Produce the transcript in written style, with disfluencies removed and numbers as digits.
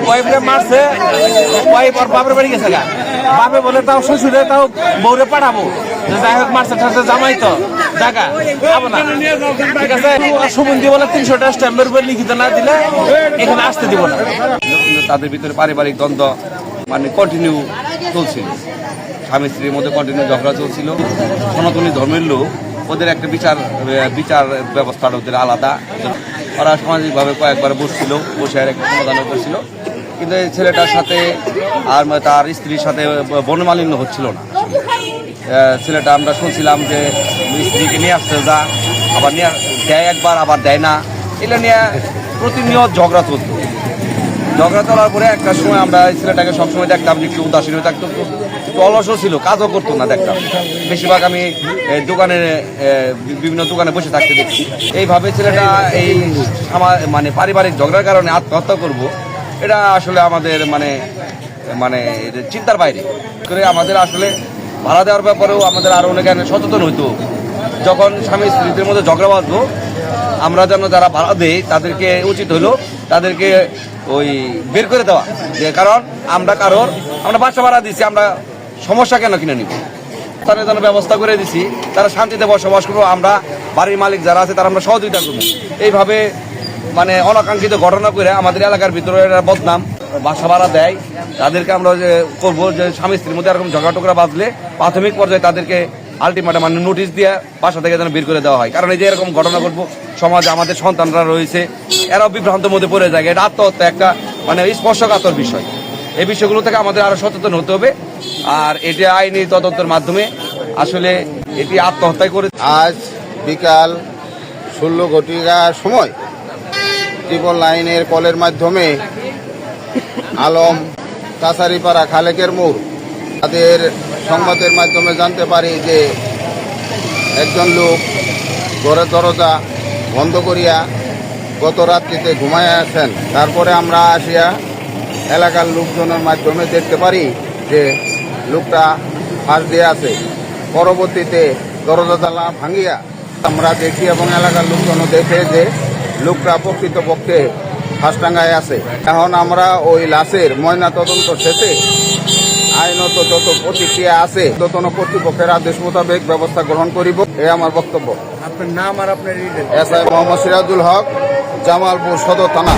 ওয়াইফরে মারছে, ওয়াইফ আর বাপের বাড়ি গেছে, বাপে বলে তাও শ্বশুরে তাও বউরে পাঠাবো, যাই হোক মারছে ঠাসে জামাই তো জায়গা যাবো না, ঠিক আছে। সুমন্দি বলে 300টা স্ট্যাম্পের উপর লিখিত না দিলে এখানে আসতে দিব না। তাদের ভিতরে পারিবারিক দ্বন্দ্ব মানে কন্টিনিউ চলছিল, স্বামী স্ত্রীর মধ্যে কন্টিনিউ ঝগড়া চলছিল। সনাতনী ধর্মের লোক, ওদের একটা বিচার ব্যবস্থাটা ওদের আলাদা। ওরা সামাজিকভাবে কয়েকবার বসছিল, বসে আর একটা সমাধান করছিল, কিন্তু এই ছেলেটার সাথে আর তার স্ত্রীর সাথে বনমালিন্য হচ্ছিল না। ছেলেটা আমরা শুনছিলাম যে স্ত্রীকে নিয়ে আসতে যা, আবার নিয়ে দেয় একবার, আবার দেয় না, এটা নিয়ে প্রতিনিয়ত ঝগড়া চলত। ঝগড়া চলার পরে একটা সময় আমরা এই ছেলেটাকে সবসময় দেখতাম যে একটু উদাসীন হয়ে থাকতো, একটু অলসও ছিল, কাজও করতো না দেখতাম। বেশিরভাগ আমি দোকানে বিভিন্ন দোকানে বসে থাকতে দেখি। এইভাবে ছেলেটা এই মানে পারিবারিক ঝগড়ার কারণে আত্মহত্যা করব, এটা আসলে আমাদের মানে চিন্তার বাইরে করে। আমাদের আসলে ভাড়া দেওয়ার ব্যাপারেও আমাদের আরও অনেক সচেতন হইতো। যখন স্বামী স্ত্রীদের মধ্যে ঝগড়া বাঁধবো, আমরা যেন যারা ভাড়া দেই তাদেরকে উচিত হলো তাদেরকে ওই বের করে দেওয়া, যে কারণ আমরা বাসা ভাড়া দিচ্ছি, আমরা সমস্যা কেন কিনে নিব, তাদের যেন ব্যবস্থা করে দিছি, তারা শান্তিতে বসবাস করবো। আমরা বাড়ির মালিক যারা আছে তারা আমরা সহযোগিতা করবো। এইভাবে মানে অনাকাঙ্ক্ষিত ঘটনা করে আমাদের এলাকার ভিতরে বদনাম, বাসা ভাড়া দেয় তাদেরকে আমরা যে করবো যে স্বামী স্ত্রীর মধ্যে এরকম ঝগড়া টুকরা বাঁধলে প্রাথমিক পর্যায়ে তাদেরকে আলটিমেটাম মানে নোটিশ দিয়ে বাসা থেকে যেন বের করে দেওয়া হয়। কারণ এই যে এরকম ঘটনা ঘটবো, সমাজে আমাদের সন্তানরা রয়েছে, এরাও বিভ্রান্তের মধ্যে পড়ে যায়। এটা আত্মহত্যা একটা মানে স্পর্শকাতর বিষয়। এই বিষয়গুলো থেকে আমাদের আরো সচেতন হতে হবে। আর এটি আইনি তদন্তের মাধ্যমে আসলে এটি আত্মহত্যায় করে। আজ বিকাল 16 ঘটিকার সময় ট্রিপল লাইনের কলের মাধ্যমে আলম কাছারিপাড়া খালেকের মোড়, তাদের সংবাদের মাধ্যমে জানতে পারি যে একজন লোক ঘরের দরজা বন্ধ করিয়া গত রাত্রিতে ঘুমায় আছেন। তারপরে আমরা আসিয়া এলাকার লোকজনের মাধ্যমে দেখতে পারি যে লোকটা ফাঁস দিয়ে আছে। পরবর্তীতে দরজা জানলা ভাঙিয়া আমরা দেখি এবং এলাকার লোকজনও দেখে যে লোকটা প্রকৃতপক্ষে ফাঁসটাঙ্গায় আছে। এখন আমরা ওই লাশের ময়না তদন্ত শেষে আইনত যত প্রতিক্রিয়া আছে তত কর্তৃপক্ষের আদেশ মোতাবেক ব্যবস্থা গ্রহণ করিব, এই আমার বক্তব্য। আপনার নাম আর আপনার এসআই মোহাম্মদ সিরাজুল হক, জামালপুর সদর থানা।